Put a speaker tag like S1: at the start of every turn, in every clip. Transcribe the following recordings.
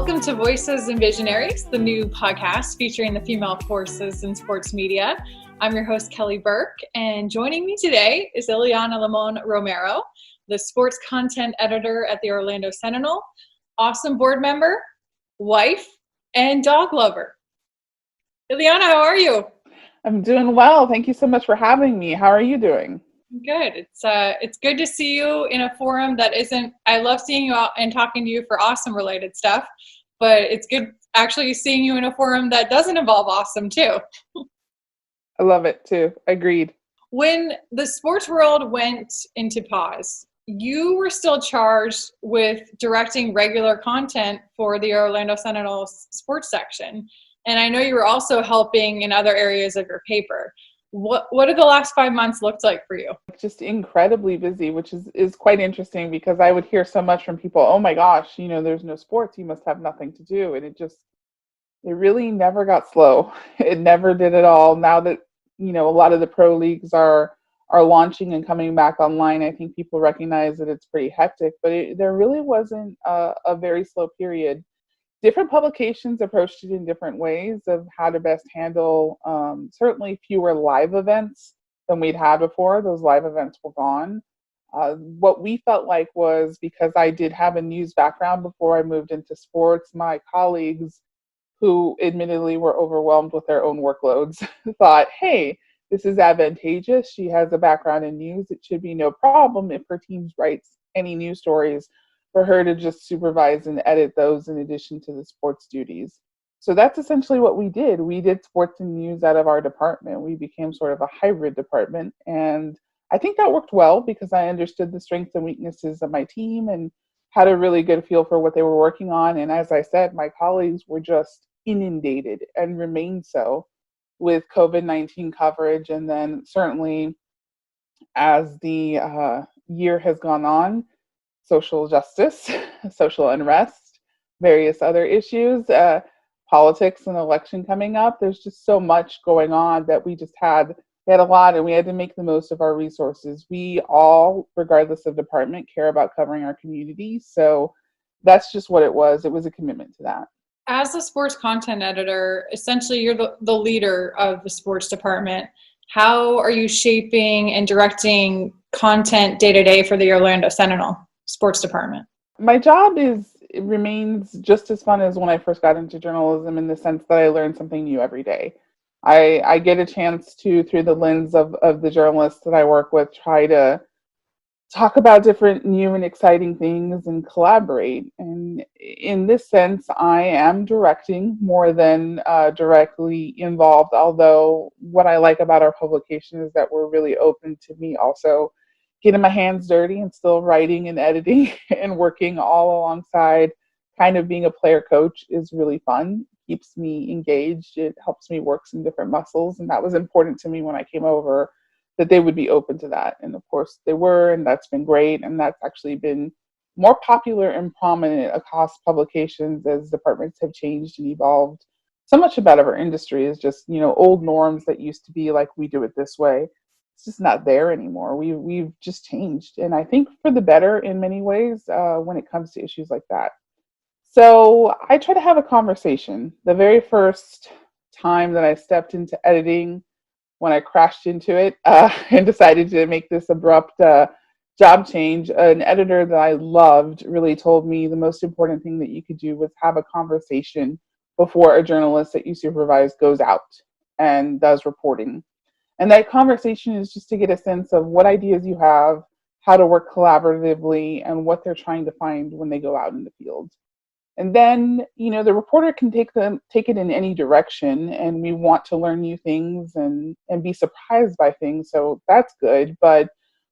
S1: Welcome to Voices and Visionaries, the new podcast featuring the female forces in sports media. I'm your host, Kelly Burke, and joining me today is Iliana Limon Romero, the sports content editor at the Orlando Sentinel, awesome board member, wife, and dog lover. Iliana, how are you?
S2: I'm doing well. Thank you so much for having me. How are you doing?
S1: Good. It's good to see you in a forum that isn't. I love seeing you out and talking to you for awesome related stuff, but it's good actually seeing you in a forum that doesn't involve awesome too.
S2: I love it too. Agreed.
S1: When the sports world went into pause, you were still charged with directing regular content for the Orlando Sentinel's sports section, and I know you were also helping in other areas of your paper. What did the last 5 months look like for you?
S2: Just incredibly busy, which is quite interesting because I would hear so much from people, oh my gosh, there's no sports, you must have nothing to do. And it really never got slow. It never did at all. Now that, a lot of the pro leagues are launching and coming back online, I think people recognize that it's pretty hectic, but there really wasn't a very slow period. Different publications approached it in different ways of how to best handle certainly fewer live events than we'd had before. Those live events were gone. What we felt like was, because I did have a news background before I moved into sports, my colleagues, who admittedly were overwhelmed with their own workloads, thought, hey, this is advantageous. She has a background in news. It should be no problem if her team writes any news stories for her to just supervise and edit those in addition to the sports duties. So that's essentially what we did. We did sports and news out of our department. We became sort of a hybrid department. And I think that worked well because I understood the strengths and weaknesses of my team and had a really good feel for what they were working on. And as I said, my colleagues were just inundated and remain so with COVID-19 coverage. And then certainly as the year has gone on, social justice, social unrest, various other issues, politics and election coming up. There's just so much going on that we had a lot, and we had to make the most of our resources. We all, regardless of department, care about covering our community. So that's just what it was. It was a commitment to that.
S1: As a sports content editor, essentially you're the leader of the sports department. How are you shaping and directing content day to day for the Orlando Sentinel sports department?
S2: My job remains just as fun as when I first got into journalism, in the sense that I learn something new every day. I get a chance to, through the lens of the journalists that I work with, try to talk about different new and exciting things and collaborate. And in this sense, I am directing more than directly involved, although what I like about our publication is that we're really open to me also getting my hands dirty and still writing and editing and working all alongside. Kind of being a player coach is really fun. It keeps me engaged. It helps me work some different muscles. And that was important to me when I came over, that they would be open to that. And of course they were, and that's been great. And that's actually been more popular and prominent across publications as departments have changed and evolved. So much about our industry is just, old norms that used to be like, we do it this way. It's just not there anymore. We've just changed. And I think for the better in many ways when it comes to issues like that. So I try to have a conversation. The very first time that I stepped into editing, when I crashed into it and decided to make this abrupt job change, an editor that I loved really told me the most important thing that you could do was have a conversation before a journalist that you supervise goes out and does reporting. And that conversation is just to get a sense of what ideas you have, how to work collaboratively, and what they're trying to find when they go out in the field. And then, the reporter can take it in any direction, and we want to learn new things and be surprised by things. So that's good. But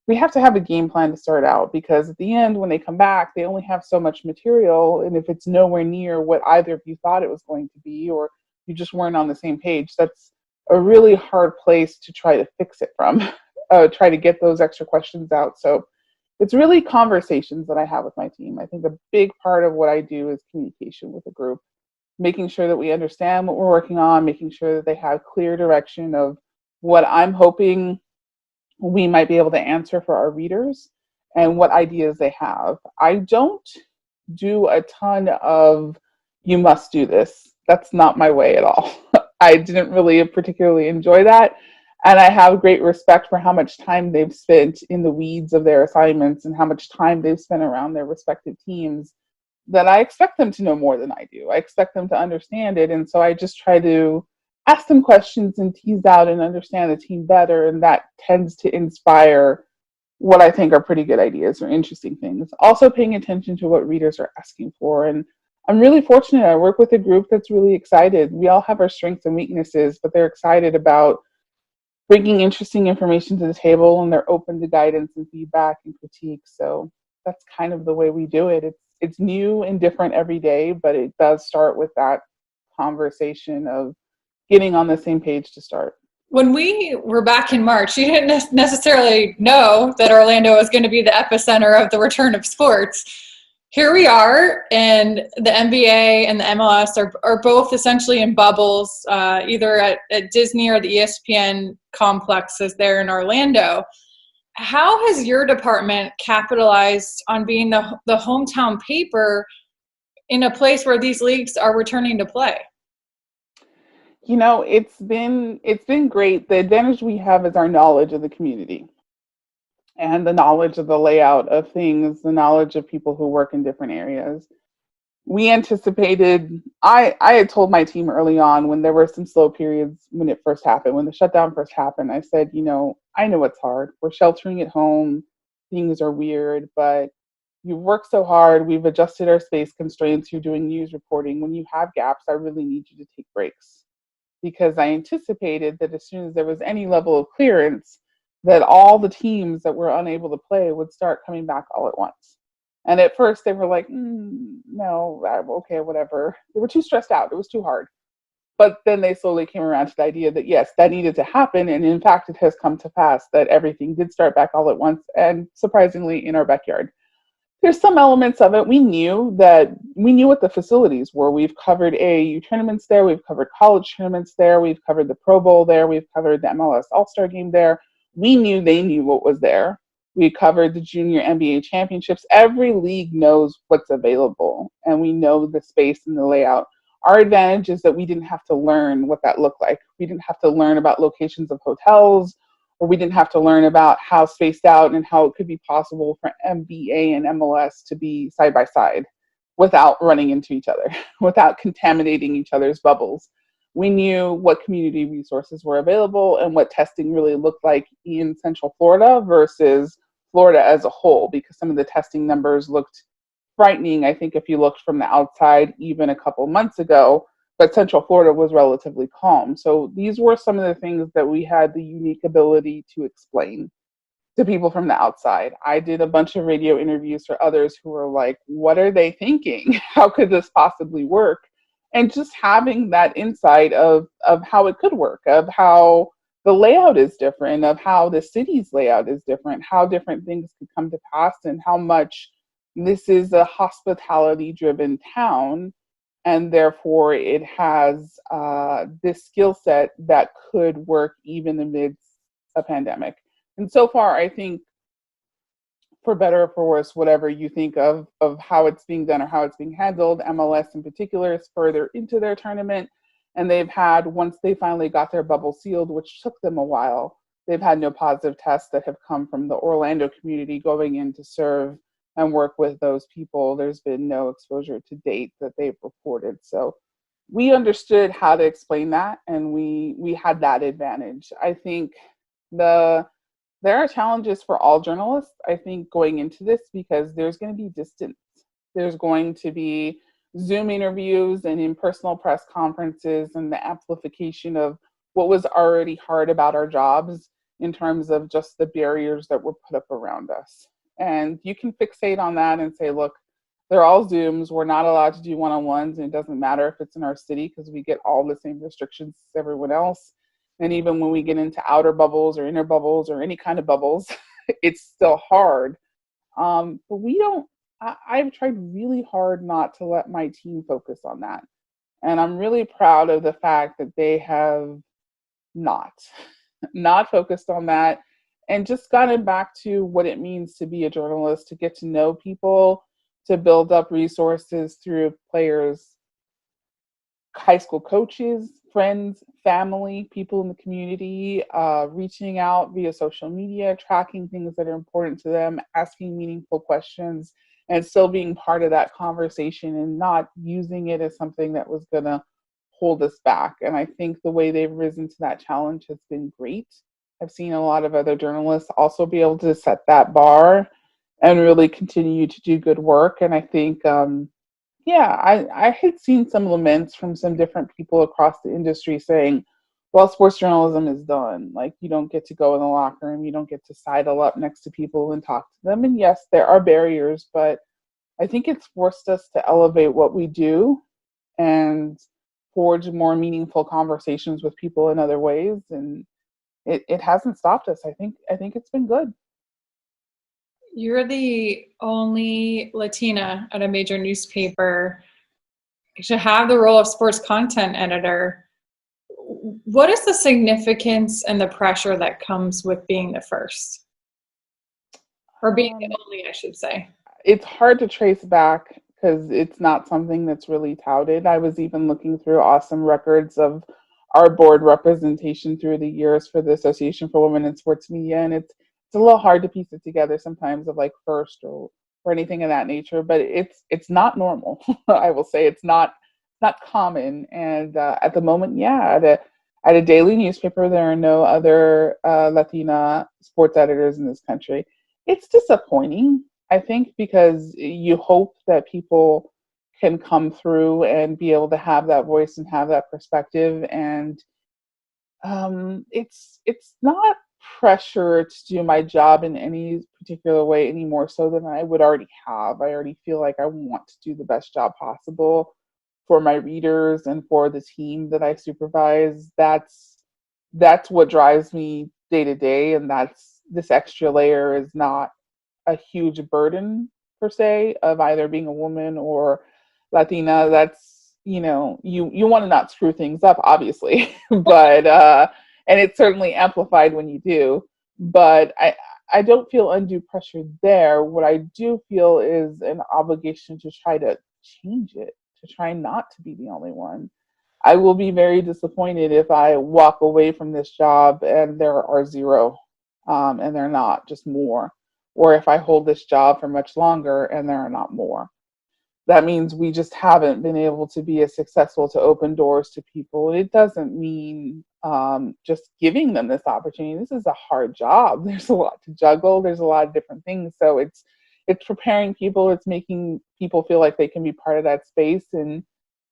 S2: we have to have a game plan to start out, because at the end, when they come back, they only have so much material. And if it's nowhere near what either of you thought it was going to be, or you just weren't on the same page, that's a really hard place to try to fix it from, try to get those extra questions out. So it's really conversations that I have with my team. I think a big part of what I do is communication with the group, making sure that we understand what we're working on, making sure that they have clear direction of what I'm hoping we might be able to answer for our readers and what ideas they have. I don't do a ton of you must do this. That's not my way at all. I didn't really particularly enjoy that. And I have great respect for how much time they've spent in the weeds of their assignments and how much time they've spent around their respective teams, that I expect them to know more than I do. I expect them to understand it. And so I just try to ask them questions and tease out and understand the team better. And that tends to inspire what I think are pretty good ideas or interesting things. Also paying attention to what readers are asking for. And I'm really fortunate. I work with a group that's really excited. We all have our strengths and weaknesses, but they're excited about bringing interesting information to the table, and they're open to guidance and feedback and critique. So that's kind of the way we do it. It's new and different every day, but it does start with that conversation of getting on the same page to start.
S1: When we were back in March, you didn't necessarily know that Orlando was going to be the epicenter of the return of sports. Here we are, and the NBA and the MLS are both essentially in bubbles, either at Disney or the ESPN complexes there in Orlando. How has your department capitalized on being the hometown paper in a place where these leagues are returning to play?
S2: You know, it's been great. The advantage we have is our knowledge of the community and the knowledge of the layout of things, the knowledge of people who work in different areas. We anticipated, I had told my team early on when there were some slow periods when it first happened, when the shutdown first happened, I said, I know it's hard. We're sheltering at home. Things are weird, but you've worked so hard. We've adjusted our space constraints. You're doing news reporting. When you have gaps, I really need you to take breaks, because I anticipated that as soon as there was any level of clearance, that all the teams that were unable to play would start coming back all at once. And at first they were like, no, okay, whatever. They were too stressed out. It was too hard. But then they slowly came around to the idea that, yes, that needed to happen. And in fact, it has come to pass that everything did start back all at once, and surprisingly in our backyard. There's some elements of it. We knew what the facilities were. We've covered AAU tournaments there. We've covered college tournaments there. We've covered the Pro Bowl there. We've covered the MLS All-Star game there. We knew they knew what was there. We covered the junior NBA championships. Every league knows what's available, and we know the space and the layout. Our advantage is that we didn't have to learn what that looked like. We didn't have to learn about locations of hotels, or we didn't have to learn about how spaced out and how it could be possible for NBA and MLS to be side by side without running into each other, without contaminating each other's bubbles. We knew what community resources were available and what testing really looked like in Central Florida versus Florida as a whole, because some of the testing numbers looked frightening, I think, if you looked from the outside even a couple months ago, but Central Florida was relatively calm. So these were some of the things that we had the unique ability to explain to people from the outside. I did a bunch of radio interviews for others who were like, what are they thinking? How could this possibly work? And just having that insight of how it could work, of how the layout is different, of how the city's layout is different, how different things could come to pass, and how much this is a hospitality-driven town, and therefore it has this skill set that could work even amidst a pandemic. And so far, I think, for better or for worse, whatever you think of how it's being done or how it's being handled, MLS in particular is further into their tournament. And they've had, once they finally got their bubble sealed, which took them a while, they've had no positive tests that have come from the Orlando community going in to serve and work with those people. There's been no exposure to date that they've reported. So we understood how to explain that, and we had that advantage. I think there are challenges for all journalists, I think, going into this, because there's going to be distance. There's going to be Zoom interviews and in-personal press conferences, and the amplification of what was already hard about our jobs in terms of just the barriers that were put up around us. And you can fixate on that and say, look, they're all Zooms. We're not allowed to do one-on-ones, and it doesn't matter if it's in our city because we get all the same restrictions as everyone else. And even when we get into outer bubbles or inner bubbles or any kind of bubbles, it's still hard. But I've tried really hard not to let my team focus on that. And I'm really proud of the fact that they have not focused on that, and just gotten back to what it means to be a journalist, to get to know people, to build up resources through players high school coaches, friends, family, people in the community, reaching out via social media, tracking things that are important to them, asking meaningful questions, and still being part of that conversation and not using it as something that was going to hold us back. And I think the way they've risen to that challenge has been great. I've seen a lot of other journalists also be able to set that bar and really continue to do good work. And I think yeah, I had seen some laments from some different people across the industry saying, well, sports journalism is done. Like, you don't get to go in the locker room, you don't get to sidle up next to people and talk to them. And yes, there are barriers, but I think it's forced us to elevate what we do and forge more meaningful conversations with people in other ways. And it hasn't stopped us. I think it's been good.
S1: You're the only Latina at a major newspaper to have the role of sports content editor. What is the significance and the pressure that comes with being the first? Or being the only, I should say.
S2: It's hard to trace back because it's not something that's really touted. I was even looking through awesome records of our board representation through the years for the Association for Women in Sports Media, and it's a little hard to piece it together sometimes of like first or anything of that nature. But it's not normal. I will say it's not common. And at the moment, yeah, at a daily newspaper, there are no other Latina sports editors in this country. It's disappointing, I think, because you hope that people can come through and be able to have that voice and have that perspective. And it's not pressure to do my job in any particular way any more so than I would already have. I already feel like I want to do the best job possible for my readers and for the team that I supervise. That's what drives me day to day, and that's this extra layer is not a huge burden per se of either being a woman or Latina. That's, you want to not screw things up, obviously, but and it's certainly amplified when you do. But I don't feel undue pressure there. What I do feel is an obligation to try to change it, to try not to be the only one. I will be very disappointed if I walk away from this job and there are zero, and they're not, just more. Or if I hold this job for much longer and there are not more. That means we just haven't been able to be as successful to open doors to people. It doesn't mean just giving them this opportunity. This is a hard job. There's a lot to juggle. There's a lot of different things. So it's preparing people. It's making people feel like they can be part of that space and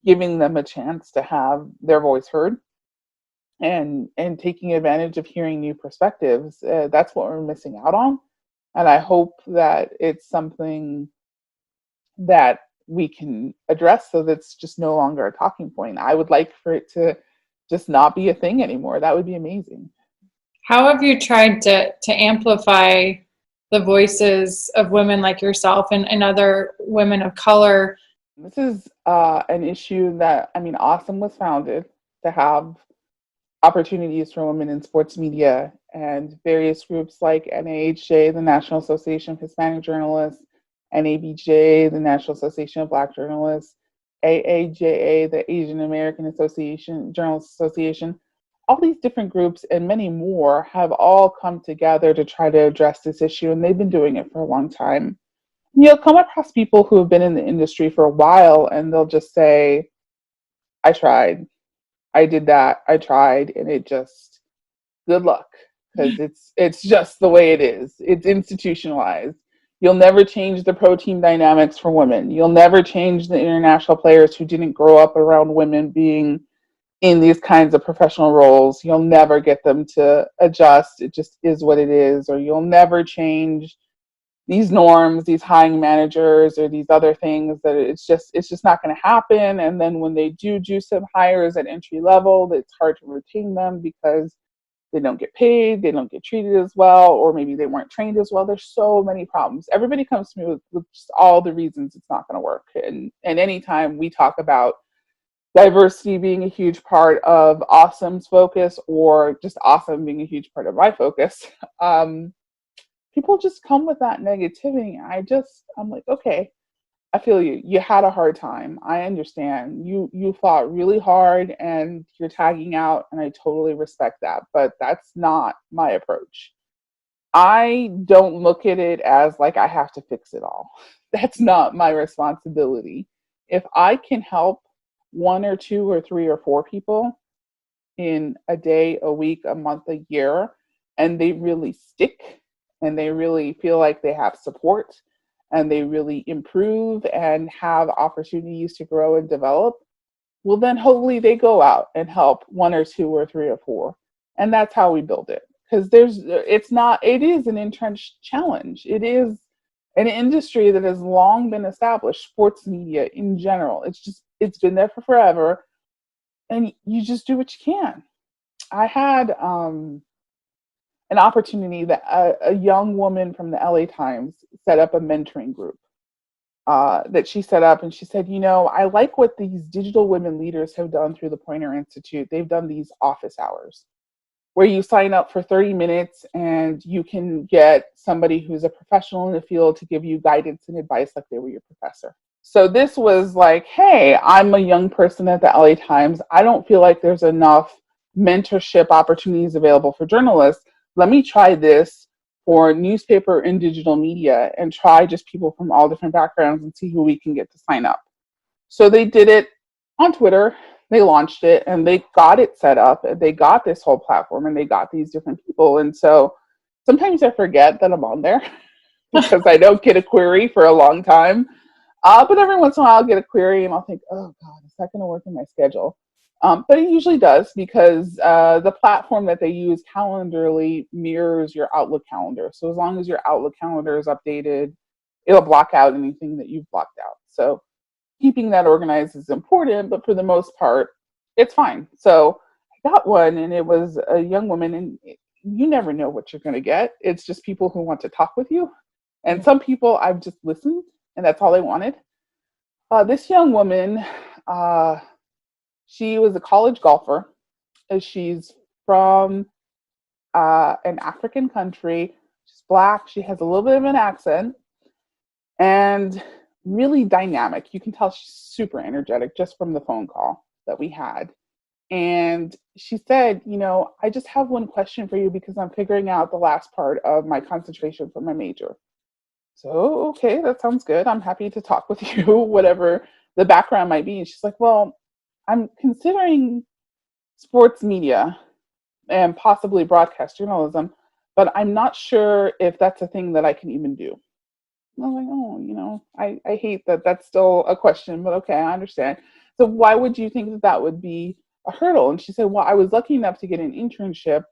S2: giving them a chance to have their voice heard and taking advantage of hearing new perspectives. That's what we're missing out on. And I hope that it's something that we can address so that's just no longer a talking point. I would like for it to just not be a thing anymore. That would be amazing.
S1: How have you tried to amplify the voices of women like yourself and other women of color?
S2: This is an issue that, Awesome was founded to have opportunities for women in sports media, and various groups like NAHJ, the National Association of Hispanic Journalists, NABJ, the National Association of Black Journalists, AAJA, the Asian American Association, Journalists Association, all these different groups and many more have all come together to try to address this issue, and they've been doing it for a long time. You'll come across people who have been in the industry for a while and they'll just say, I tried, I did that, I tried, and it just, good luck, because it's just the way it is. It's institutionalized. You'll never change the pro team dynamics for women. You'll never change the international players who didn't grow up around women being in these kinds of professional roles. You'll never get them to adjust. It just is what it is. Or you'll never change these norms, these hiring managers, or these other things. That it's just not going to happen. And then when they do some hires at entry level, it's hard to retain them because they don't get paid, they don't get treated as well, or maybe they weren't trained as well. There's so many problems. Everybody comes to me with just all the reasons it's not going to work. And anytime we talk about diversity being a huge part of Awesome's focus, or just Awesome being a huge part of my focus, people just come with that negativity. I'm like, okay, I feel you. You had a hard time. I understand. You fought really hard and you're tagging out, and I totally respect that. But that's not my approach. I don't look at it as like I have to fix it all. That's not my responsibility. If I can help one or two or three or four people in a day, a week, a month, a year, and they really stick and they really feel like they have support and they really improve and have opportunities to grow and develop, well, then hopefully they go out and help one or two or three or four. And that's how we build it. Because it is an entrenched challenge. It is an industry that has long been established, sports media in general. It's been there for forever. And you just do what you can. I had an opportunity that a young woman from the LA Times set up a mentoring group that she set up. And she said, I like what these digital women leaders have done through the Pointer Institute. They've done these office hours where you sign up for 30 minutes and you can get somebody who's a professional in the field to give you guidance and advice like they were your professor. So this was like, hey, I'm a young person at the LA Times. I don't feel like there's enough mentorship opportunities available for journalists. Let me try this for newspaper and digital media and try just people from all different backgrounds and see who we can get to sign up. So they did it on Twitter. They launched it and they got it set up. And they got this whole platform and they got these different people. And so sometimes I forget that I'm on there because I don't get a query for a long time. But every once in a while I'll get a query and I'll think, oh God, is that going to work in my schedule? But it usually does because the platform that they use, Calendarly, mirrors your Outlook calendar. So as long as your Outlook calendar is updated, it'll block out anything that you've blocked out. So keeping that organized is important, but for the most part, it's fine. So I got one and it was a young woman, and you never know what you're going to get. It's just people who want to talk with you. And some people I've just listened and that's all they wanted. This young woman, she was a college golfer. She's from an African country. She's Black. She has a little bit of an accent and really dynamic. You can tell she's super energetic just from the phone call that we had. And she said, I just have one question for you because I'm figuring out the last part of my concentration for my major. So, okay, that sounds good. I'm happy to talk with you, whatever the background might be. And she's like, well, I'm considering sports media and possibly broadcast journalism, but I'm not sure if that's a thing that I can even do. I was like, oh, I hate that that's still a question, but okay, I understand. So why would you think that that would be a hurdle? And she said, well, I was lucky enough to get an internship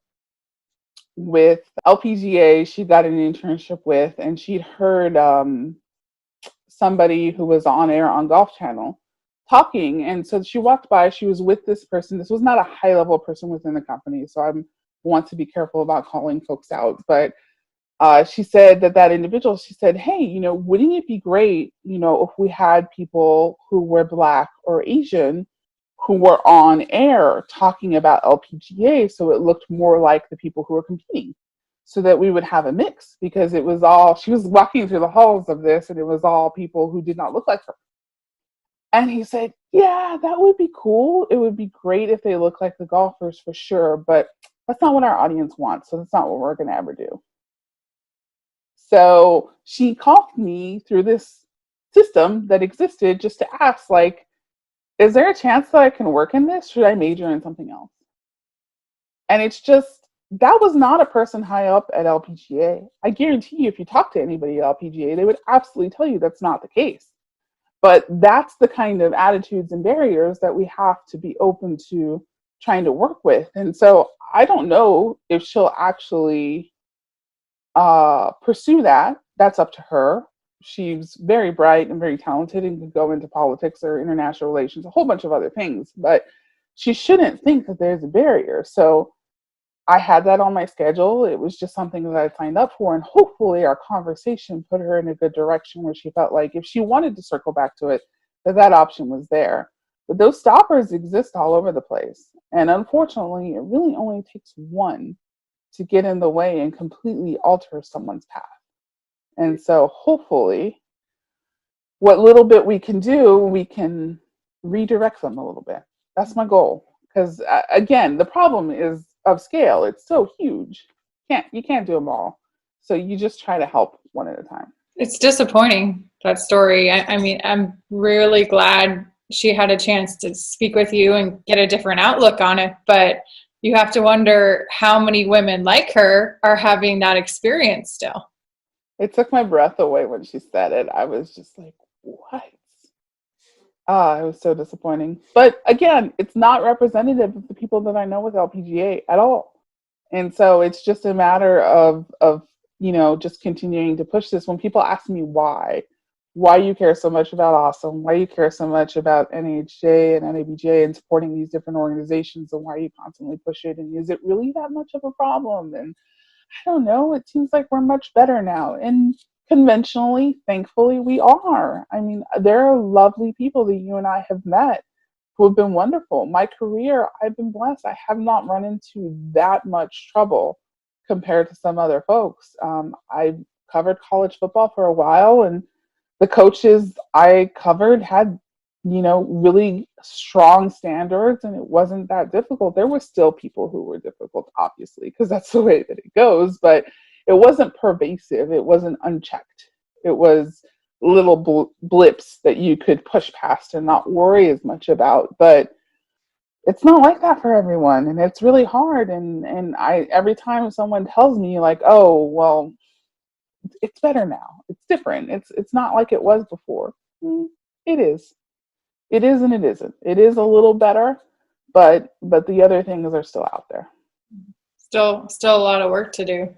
S2: with LPGA. She got an internship with, and she'd heard somebody who was on air on Golf Channel talking. And so she walked by, she was with this person. This was not a high level person within the company. So I want to be careful about calling folks out. But she said that individual, she said, hey, wouldn't it be great, if we had people who were Black or Asian who were on air talking about LPGA so it looked more like the people who were competing, so that we would have a mix, because it was all, she was walking through the halls of this and it was all people who did not look like her. And he said, yeah, that would be cool. It would be great if they look like the golfers for sure, but that's not what our audience wants. So that's not what we're going to ever do. So she called me through this system that existed just to ask, like, is there a chance that I can work in this? Should I major in something else? And it's just, that was not a person high up at LPGA. I guarantee you, if you talk to anybody at LPGA, they would absolutely tell you that's not the case. But that's the kind of attitudes and barriers that we have to be open to trying to work with. And so I don't know if she'll actually pursue that. That's up to her. She's very bright and very talented and could go into politics or international relations, a whole bunch of other things. But she shouldn't think that there's a barrier. So I had that on my schedule. It was just something that I signed up for. And hopefully our conversation put her in a good direction where she felt like if she wanted to circle back to it, that option was there. But those stoppers exist all over the place. And unfortunately, it really only takes one to get in the way and completely alter someone's path. And so hopefully what little bit we can do, we can redirect them a little bit. That's my goal. Because again, the problem is of scale. It's so huge. You can't do them all. So you just try to help one at a time.
S1: It's disappointing, that story. I mean, I'm really glad she had a chance to speak with you and get a different outlook on it. But you have to wonder how many women like her are having that experience still.
S2: It took my breath away when she said it. I was just like, what? Ah, it was so disappointing. But again, it's not representative of the people that I know with LPGA at all. And so it's just a matter of just continuing to push this. When people ask me why you care so much about Awesome, why you care so much about NHJ and NABJ and supporting these different organizations, and why you constantly push it, and is it really that much of a problem? And I don't know, it seems like we're much better now. And conventionally, thankfully, we are. I mean, there are lovely people that you and I have met who have been wonderful. My career, I've been blessed. I have not run into that much trouble compared to some other folks. I covered college football for a while, and the coaches I covered had, really strong standards, and it wasn't that difficult. There were still people who were difficult, obviously, because that's the way that it goes, but it wasn't pervasive. It wasn't unchecked. It was little blips that you could push past and not worry as much about. But it's not like that for everyone, and it's really hard. And I every time someone tells me like, oh, well, it's better now, it's different, it's not like it was before. It is. It is and it isn't. It is a little better, but the other things are still out there.
S1: Still a lot of work to do.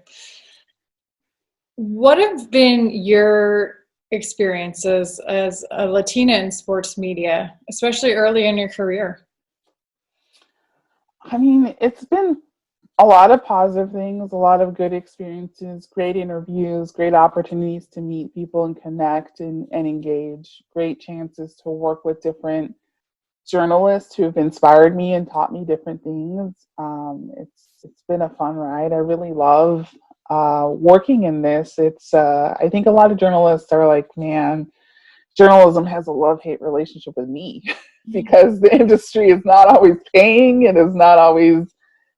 S1: What have been your experiences as a Latina in sports media, especially early in your career?
S2: I mean, it's been a lot of positive things, a lot of good experiences, great interviews, great opportunities to meet people and connect and engage, great chances to work with different journalists who have inspired me and taught me different things. It's been a fun ride. I really love working in this. It's I think a lot of journalists are like, man, journalism has a love-hate relationship with me because the industry is not always paying, it is not always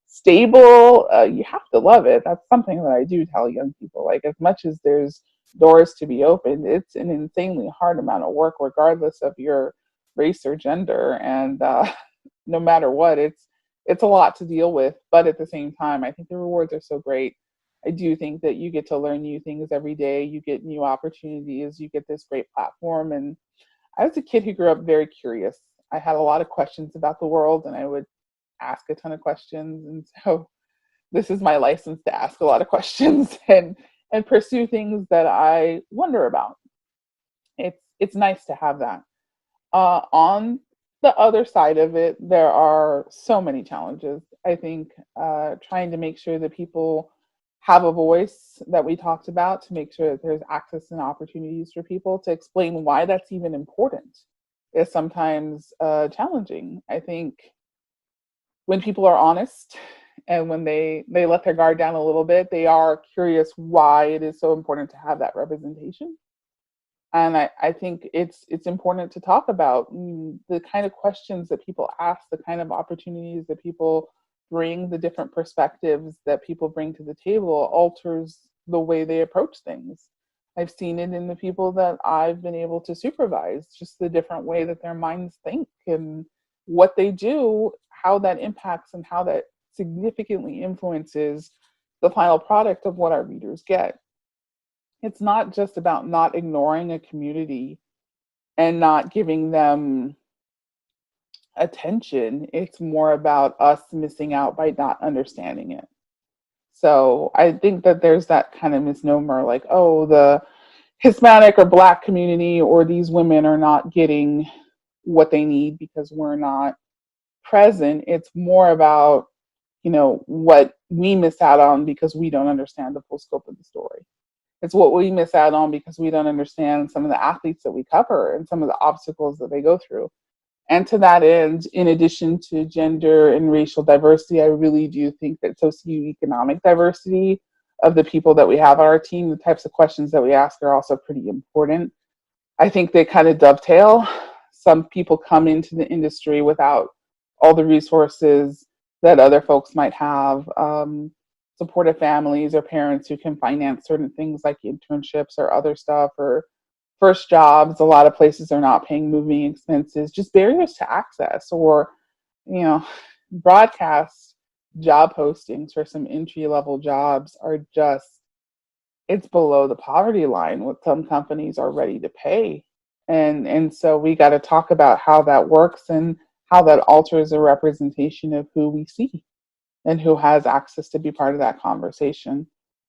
S2: stable. You have to love it. That's something that I do tell young people. Like, as much as there's doors to be opened, it's an insanely hard amount of work, regardless of your race or gender. And no matter what, it's a lot to deal with. But at the same time, I think the rewards are so great. I do think that you get to learn new things every day. You get new opportunities. You get this great platform. And I was a kid who grew up very curious. I had a lot of questions about the world, and I would ask a ton of questions. And so this is my license to ask a lot of questions and pursue things that I wonder about. It's nice to have that. On the other side of it, there are so many challenges. I think trying to make sure that people have a voice that we talked about, to make sure that there's access and opportunities for people to explain why that's even important, is sometimes challenging. I think when people are honest and when they let their guard down a little bit, they are curious why it is so important to have that representation. And I think it's important to talk about the kind of questions that people ask, the kind of opportunities that people bring, the different perspectives that people bring to the table alters the way they approach things. I've seen it in the people that I've been able to supervise, just the different way that their minds think and what they do, how that impacts and how that significantly influences the final product of what our readers get. It's not just about not ignoring a community and not giving them attention. It's more about us missing out by not understanding it. So I think that there's that kind of misnomer, like, oh, the Hispanic or Black community or these women are not getting what they need because we're not present. It's more about, what we miss out on because we don't understand the full scope of the story. It's what we miss out on because we don't understand some of the athletes that we cover and some of the obstacles that they go through. And to that end, in addition to gender and racial diversity, I really do think that socioeconomic diversity of the people that we have on our team, the types of questions that we ask, are also pretty important. I think they kind of dovetail. Some people come into the industry without all the resources that other folks might have, supportive families or parents who can finance certain things like internships or other stuff, or first jobs. A lot of places are not paying moving expenses, just barriers to access, or, you know, broadcast job postings for some entry level jobs are just, it's below the poverty line what some companies are ready to pay. And so we got to talk about how that works and how that alters a representation of who we see and who has access to be part of that conversation.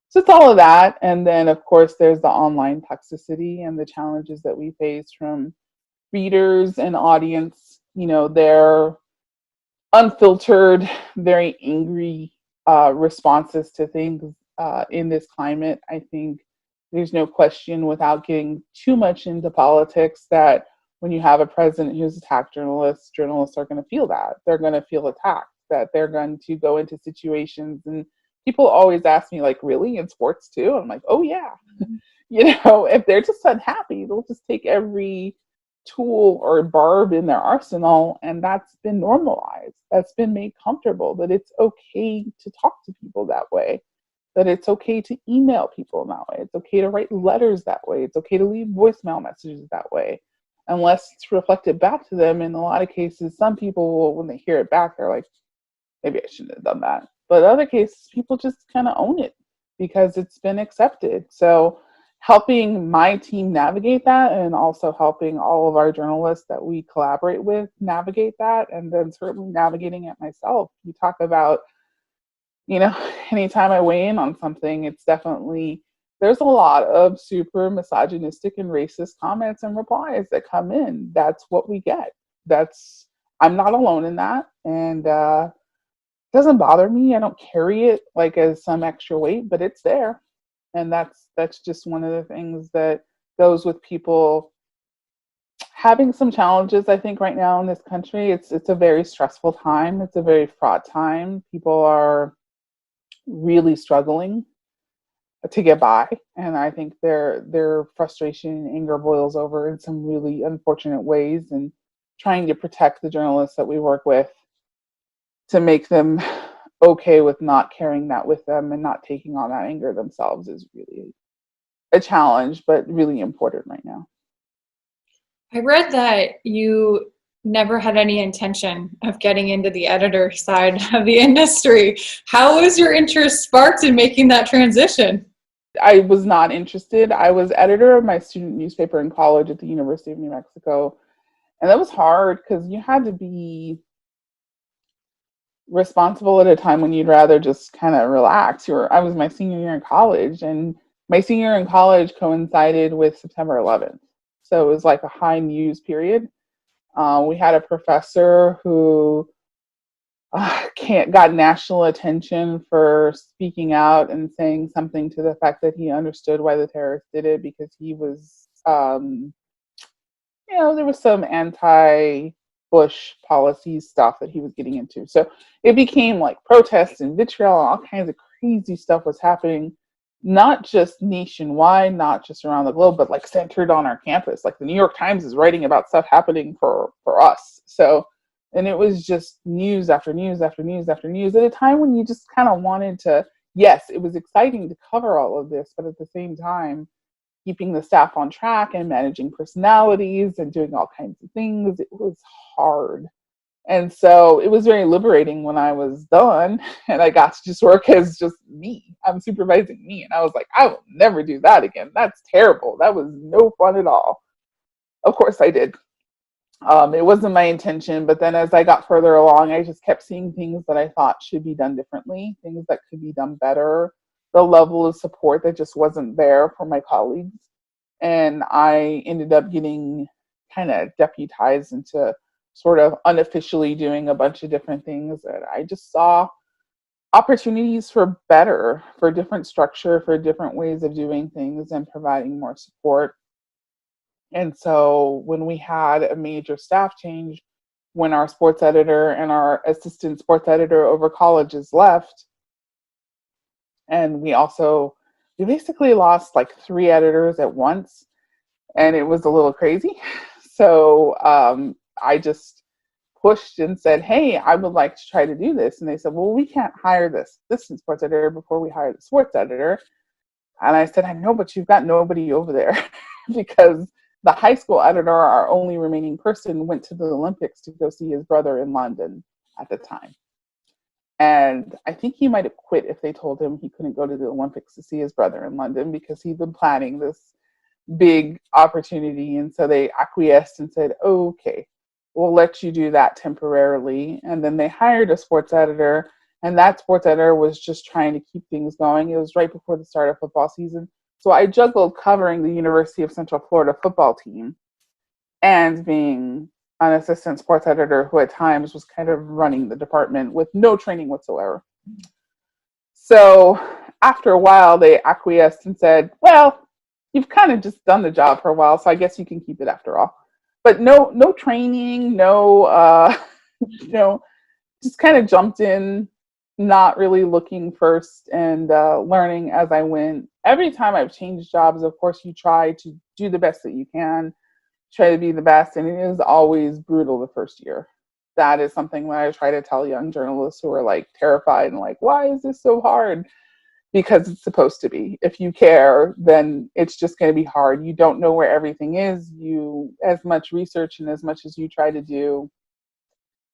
S2: So it's all of that. And then, of course, there's the online toxicity and the challenges that we face from readers and audience. You know, their unfiltered, very angry responses to things in this climate. I think there's no question, without getting too much into politics, that when you have a president who's attacked journalists, journalists are going to feel that. They're going to feel attacked, that they're going to go into situations. And people always ask me, like, really, in sports too? And I'm like, oh, yeah. You know, if they're just unhappy, they'll just take every tool or barb in their arsenal, and that's been normalized. That's been made comfortable, that it's okay to talk to people that way, that it's okay to email people that way, it's okay to write letters that way, it's okay to leave voicemail messages that way, unless it's reflected back to them. In a lot of cases, some people will, when they hear it back, they're like, maybe I shouldn't have done that. But in other cases, people just kind of own it because it's been accepted. So helping my team navigate that, and also helping all of our journalists that we collaborate with navigate that, and then certainly navigating it myself. You talk about, you know, anytime I weigh in on something, it's definitely, there's a lot of super misogynistic and racist comments and replies that come in. That's what we get. That's, I'm not alone in that. And it doesn't bother me. I don't carry it like as some extra weight, but it's there. And that's just one of the things that goes with people having some challenges. I think right now in this country, it's a very stressful time. It's a very fraught time. People are really struggling to get by, and I think their frustration and anger boils over in some really unfortunate ways. And trying to protect the journalists that we work with, to make them okay with not carrying that with them and not taking on that anger themselves, is really a challenge, but really important right now.
S1: I read that you never had any intention of getting into the editor side of the industry. How was your interest sparked in making that transition?
S2: I was not interested. I was editor of my student newspaper in college at the University of New Mexico. And that was hard because you had to be responsible at a time when you'd rather just kind of relax. I was my senior year in college, and my senior year in college coincided with September 11th. So it was like a high news period. We had a professor who got national attention for speaking out and saying something to the fact that he understood why the terrorists did it, because he was, there was some anti-Bush policy stuff that he was getting into. So it became like protests and vitriol, and all kinds of crazy stuff was happening, not just nationwide, not just around the globe, but like centered on our campus. Like the New York Times is writing about stuff happening for us. So, and it was just news after news after news after news at a time when you just kind of wanted to, yes, it was exciting to cover all of this, but at the same time, keeping the staff on track and managing personalities and doing all kinds of things, it was hard. And so it was very liberating when I was done and I got to just work as just me. I'm supervising me. And I was like, I will never do that again. That's terrible. That was no fun at all. Of course I did. It wasn't my intention, but then as I got further along, I just kept seeing things that I thought should be done differently, things that could be done better, the level of support that just wasn't there for my colleagues. And I ended up getting kind of deputized into sort of unofficially doing a bunch of different things that I just saw opportunities for better, for different structure, for different ways of doing things and providing more support. And so when we had a major staff change, when our sports editor and our assistant sports editor over colleges left, and we basically lost like 3 editors at once. and it was a little crazy. So I just pushed and said, hey, I would like to try to do this. And they said, well, we can't hire this assistant sports editor before we hire the sports editor. And I said, I know, but you've got nobody over there because the high school editor, our only remaining person, went to the Olympics to go see his brother in London at the time. And I think he might have quit if they told him he couldn't go to the Olympics to see his brother in London, because he'd been planning this big opportunity. And so they acquiesced and said, oh, okay, we'll let you do that temporarily. And then they hired a sports editor, and that sports editor was just trying to keep things going. It was right before the start of football season. So I juggled covering the University of Central Florida football team and being an assistant sports editor who at times was kind of running the department with no training whatsoever. So after a while, they acquiesced and said, well, you've kind of just done the job for a while, so I guess you can keep it after all. But no training, just kind of jumped in, not really looking first, and learning as I went. Every time I've changed jobs, of course, you try to do the best that you can, try to be the best, and it is always brutal the first year. That is something that I try to tell young journalists who are like terrified and like, why is this so hard? Because it's supposed to be. If you care, then it's just going to be hard. You don't know where everything is. As much research and as much as you try to do,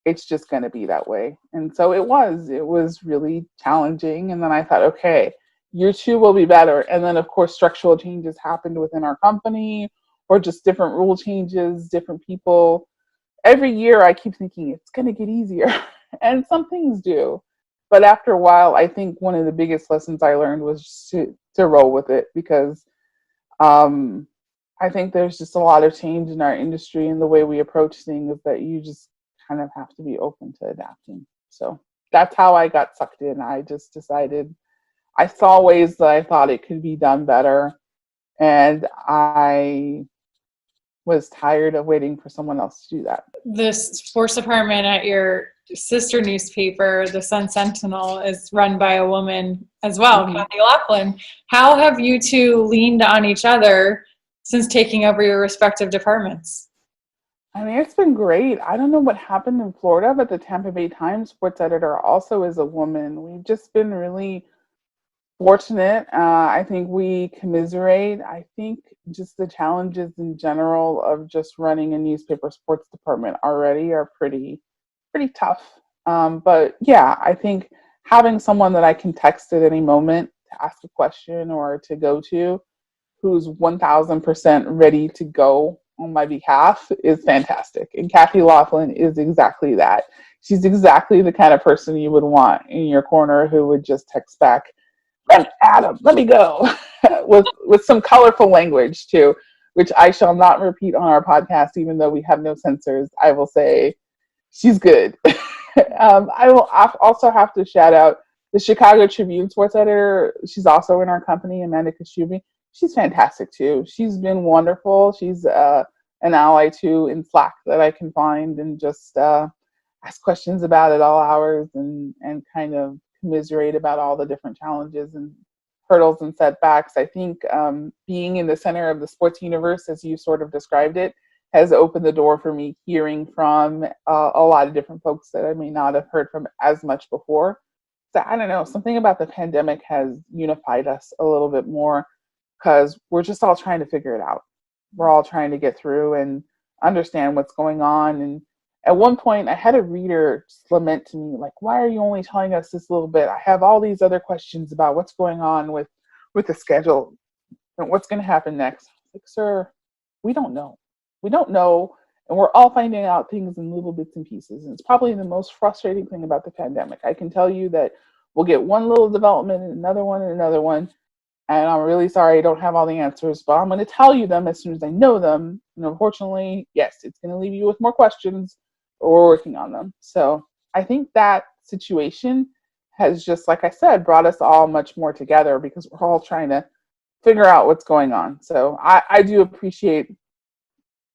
S2: it's just going to be that way. And so it was really challenging. And then I thought, okay, year two will be better. And then of course, structural changes happened within our company, or just different rule changes, different people. Every year I keep thinking it's going to get easier, and some things do. But after a while, I think one of the biggest lessons I learned was to roll with it, because I think there's just a lot of change in our industry and the way we approach things that you just kind of have to be open to adapting. So that's how I got sucked in. I just decided, I saw ways that I thought it could be done better, and I was tired of waiting for someone else to do that.
S1: The sports department at your sister newspaper, the Sun Sentinel, is run by a woman as well,
S2: Mm-hmm.
S1: Kathy Laughlin. How have you two leaned on each other since taking over your respective departments?
S2: I mean, it's been great. I don't know what happened in Florida, but the Tampa Bay Times sports editor also is a woman. We've just been really fortunate. I think we commiserate. I think just the challenges in general of just running a newspaper sports department already are pretty tough. But yeah, I think having someone that I can text at any moment to ask a question or to go to, who's 1000% ready to go on my behalf, is fantastic. And Kathy Laughlin is exactly that. She's exactly the kind of person you would want in your corner, who would just text back, Adam, let me go, with some colorful language too, which I shall not repeat on our podcast, even though we have no censors. I will say she's good. I will also have to shout out the Chicago Tribune sports editor. She's also in our company, Amanda Kashubi. She's fantastic too. She's been wonderful. She's an ally too in Slack that I can find, and just ask questions about at all hours, and kind of commiserate about all the different challenges and hurdles and setbacks. I think being in the center of the sports universe, as you sort of described it, has opened the door for me hearing from a lot of different folks that I may not have heard from as much before. So I don't know, something about the pandemic has unified us a little bit more, because we're just all trying to figure it out. We're all trying to get through and understand what's going on. And at one point, I had a reader lament to me, like, why are you only telling us this little bit? I have all these other questions about what's going on with the schedule and what's going to happen next. Like, sir, we don't know. We don't know, and we're all finding out things in little bits and pieces. And it's probably the most frustrating thing about the pandemic. I can tell you that we'll get one little development and another one and another one. And I'm really sorry I don't have all the answers, but I'm going to tell you them as soon as I know them. And unfortunately, yes, it's going to leave you with more questions, but we're working on them. So I think that situation has just, like I said, brought us all much more together, because we're all trying to figure out what's going on. So I do appreciate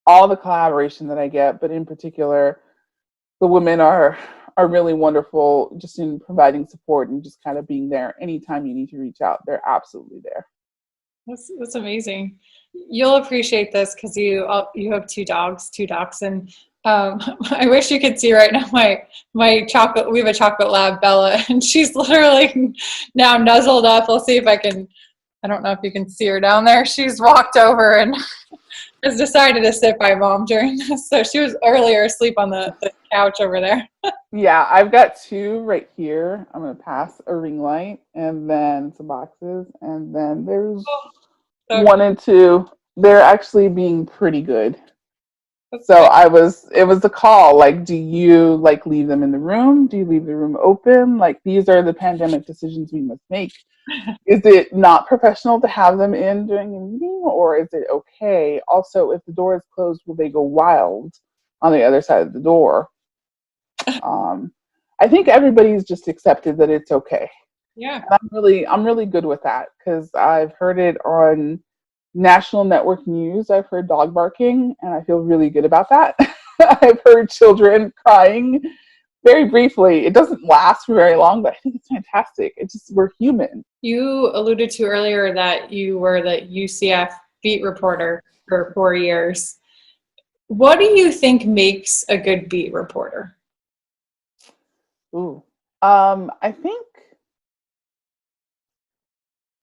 S2: all the collaboration that I get, but in particular, the women are really wonderful, just in providing support and just kind of being there anytime you need to reach out. They're absolutely there.
S1: That's amazing. You'll appreciate this because you have two dachshunds, and I wish you could see right now my chocolate. We have a chocolate lab, Bella, and she's literally now nuzzled up. We'll see if I can. I don't know if you can see her down there. She's walked over and has decided to sit by mom during this. So she was earlier asleep on the couch over there.
S2: Yeah, I've got two right here. I'm gonna pass a ring light and then some boxes, and then there's
S1: So
S2: one and two. They're actually being pretty good.
S1: that's
S2: So
S1: great.
S2: it was a call. Like, do you like leave them in the room? Do you leave the room open? Like, these are the pandemic decisions we must make. Is it not professional to have them in during a meeting, or is it okay? Also, if the door is closed, will they go wild on the other side of the door? Um, I think everybody's just accepted that it's okay.
S1: Yeah.
S2: And I'm really good with that because I've heard it on national network news. I've heard dog barking, and I feel really good about that. I've heard children crying very briefly. It doesn't last for very long, but I think it's fantastic. It's just, we're human.
S1: You alluded to earlier that you were the UCF beat reporter for 4 years. What do you think makes a good beat reporter?
S2: Ooh. I think,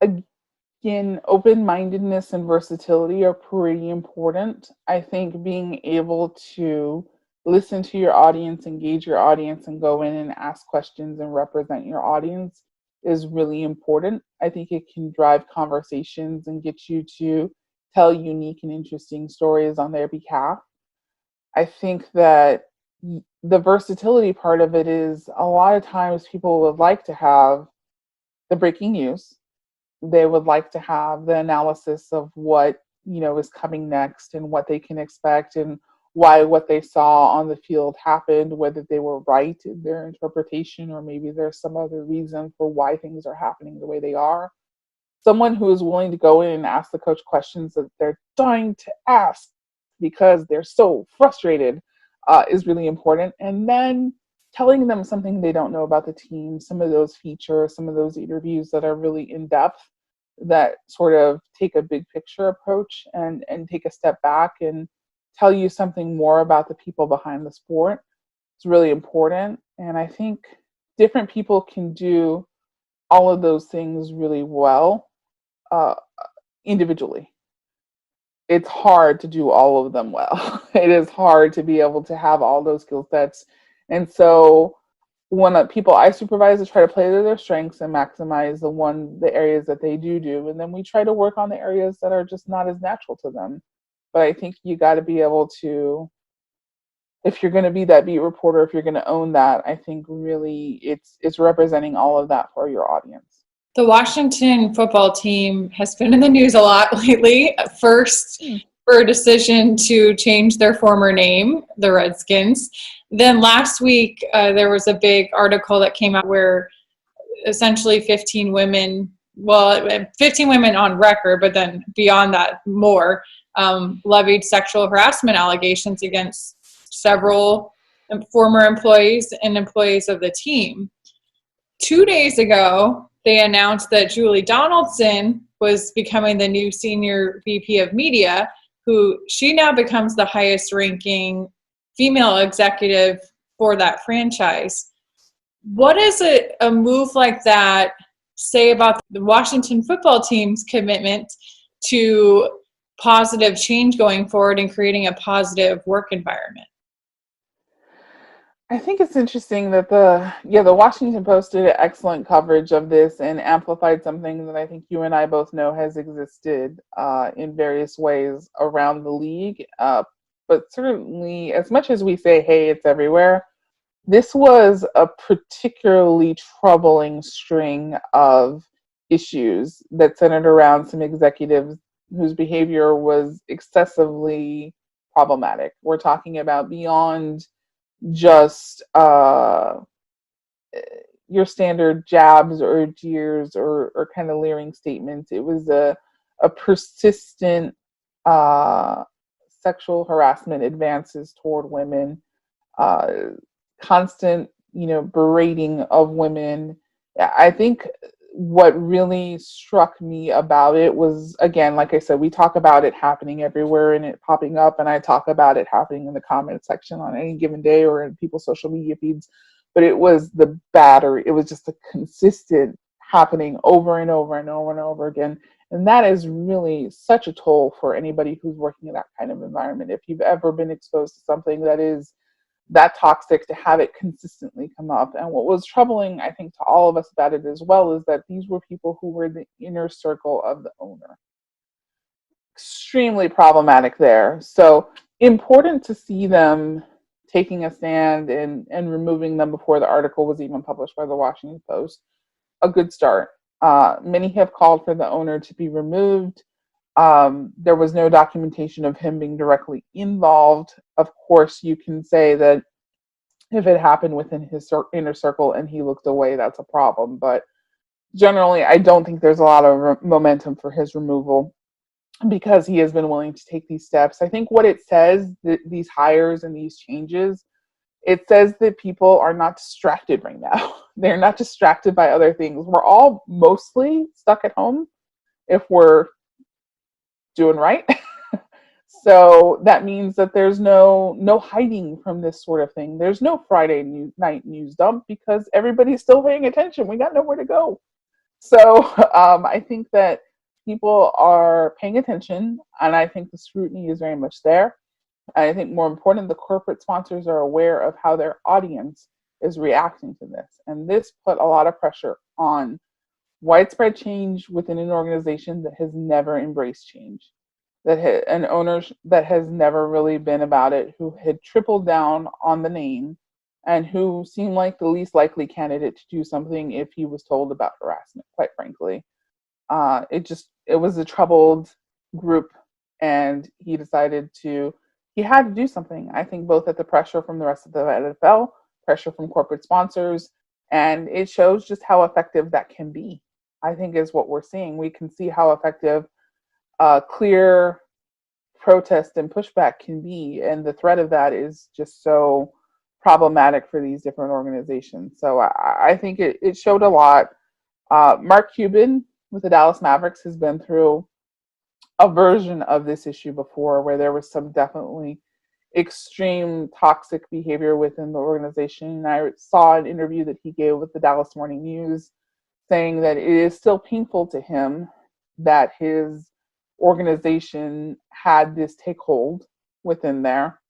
S2: again, open-mindedness and versatility are pretty important. I think being able to listen to your audience, engage your audience, and go in and ask questions and represent your audience is really important. I think it can drive conversations and get you to tell unique and interesting stories on their behalf. I think that the versatility part of it is a lot of times people would like to have the breaking news. They would like to have the analysis of what, is coming next and what they can expect and why what they saw on the field happened, whether they were right in their interpretation or maybe there's some other reason for why things are happening the way they are. Someone who is willing to go in and ask the coach questions that they're dying to ask because they're so frustrated is really important. And then telling them something they don't know about the team, some of those features, some of those interviews that are really in depth, that sort of take a big picture approach and take a step back and tell you something more about the people behind the sport. It's really important. And I think different people can do all of those things really well uh, individually. It's hard to do all of them well. It is hard to be able to have all those skill sets. And so when people I supervise, I try to play to their strengths and maximize the areas that they do, and then we try to work on the areas that are just not as natural to them. But I think you got to be able to, if you're going to be that beat reporter, if you're going to own that, I think really it's representing all of that for your audience.
S1: The Washington football team has been in the news a lot lately. First, for a decision to change their former name, the Redskins. Then last week, there was a big article that came out where essentially 15 women, well, 15 women on record, but then beyond that, more, levied sexual harassment allegations against several former employees and employees of the team. 2 days ago, they announced that Julie Donaldson was becoming the new senior VP of media, who she now becomes the highest ranking female executive for that franchise. What does a move like that say about the Washington football team's commitment to positive change going forward and creating a positive work environment?
S2: I think it's interesting that the Washington Post did excellent coverage of this and amplified something that I think you and I both know has existed in various ways around the league. But certainly, as much as we say, "Hey, it's everywhere," this was a particularly troubling string of issues that centered around some executives whose behavior was excessively problematic. We're talking about beyond just your standard jabs or jeers or kind of leering statements. It was a persistent sexual harassment advances toward women, uh, constant, berating of women. I think what really struck me about it was, again, like I said, we talk about it happening everywhere and it popping up, and I talk about it happening in the comment section on any given day or in people's social media feeds. But it was the battery. It was just a consistent happening over and over and over and over again. And that is really such a toll for anybody who's working in that kind of environment. If you've ever been exposed to something that is that toxic, to have it consistently come up. And what was troubling, I think, to all of us about it as well, is that these were people who were the inner circle of the owner. Extremely problematic there. So important to see them taking a stand and removing them before the article was even published by the Washington Post. A good start. Many have called for the owner to be removed. There was no documentation of him being directly involved. Of course, you can say that if it happened within his inner circle and he looked away, that's a problem. But generally, I don't think there's a lot of momentum for his removal because he has been willing to take these steps. I think what it says, that these hires and these changes, it says that people are not distracted right now. They're not distracted by other things. We're all mostly stuck at home if we're doing right. So that means that there's no hiding from this sort of thing. There's no Friday night news dump because everybody's still paying attention. We got nowhere to go. So I think that people are paying attention, and I think the scrutiny is very much there. I think more important, the corporate sponsors are aware of how their audience is reacting to this. And this put a lot of pressure on widespread change within an organization that has never embraced change, an owner that has never really been about it, who had tripled down on the name and who seemed like the least likely candidate to do something if he was told about harassment, quite frankly. It was a troubled group, and he had to do something. I think both at the pressure from the rest of the NFL, pressure from corporate sponsors, and it shows just how effective that can be. I think is what we're seeing. We can see how effective clear protest and pushback can be, and the threat of that is just so problematic for these different organizations. So I think it showed a lot. Mark Cuban with the Dallas Mavericks has been through a version of this issue before, where there was some definitely extreme toxic behavior within the organization. And I saw an interview that he gave with the Dallas Morning News saying that it is still painful to him that his organization had this take hold within there.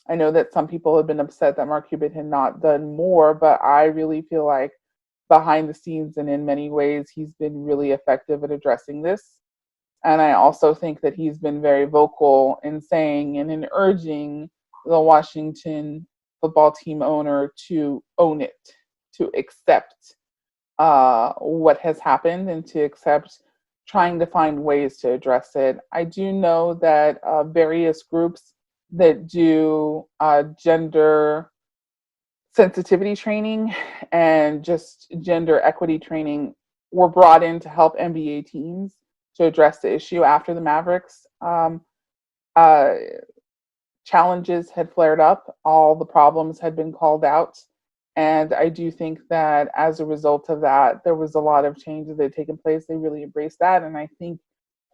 S2: I know that some people have been upset that Mark Cuban had not done more, but I really feel like behind the scenes and in many ways, he's been really effective at addressing this. And I also think that he's been very vocal in saying and in urging the Washington football team owner to own it, to accept what has happened and to accept trying to find ways to address it. I do know that various groups that do gender sensitivity training and just gender equity training were brought in to help NBA teams to address the issue after the Mavericks. Challenges had flared up, all the problems had been called out. And I do think that as a result of that, there was a lot of changes that had taken place. They really embraced that. And I think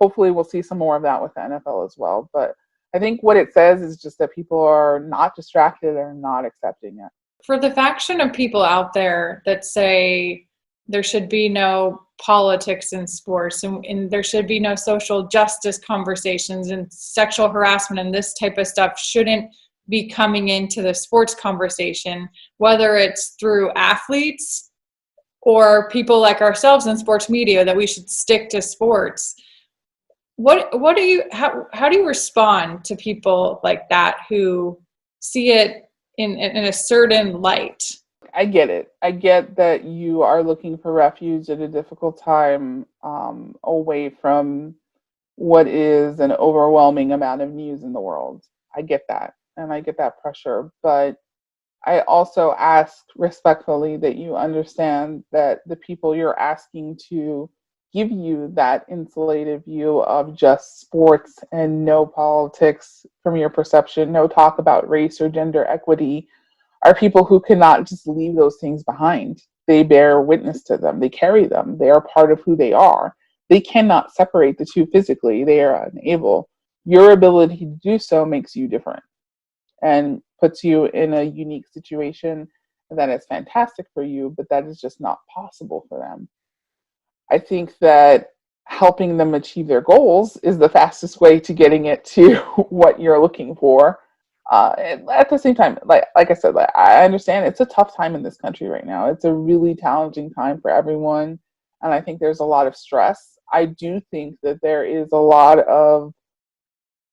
S2: hopefully we'll see some more of that with the NFL as well. But I think what it says is just that people are not distracted or not accepting it.
S1: For the faction of people out there that say there should be no politics in sports and there should be no social justice conversations and sexual harassment and this type of stuff shouldn't be coming into the sports conversation, whether it's through athletes or people like ourselves in sports media, that we should stick to sports. How do you respond to people like that who see it in a certain light?
S2: I get it. I get that you are looking for refuge at a difficult time, away from what is an overwhelming amount of news in the world. I get that. And I get that pressure. But I also ask respectfully that you understand that the people you're asking to give you that insulated view of just sports and no politics from your perception, no talk about race or gender equity, are people who cannot just leave those things behind. They bear witness to them. They carry them. They are part of who they are. They cannot separate the two physically. They are unable. Your ability to do so makes you different and puts you in a unique situation that is fantastic for you, but that is just not possible for them. I think that helping them achieve their goals is the fastest way to getting it to what you're looking for. And at the same time, like I said, I understand it's a tough time in this country right now. It's a really challenging time for everyone, and I think there's a lot of stress. I do think that there is a lot of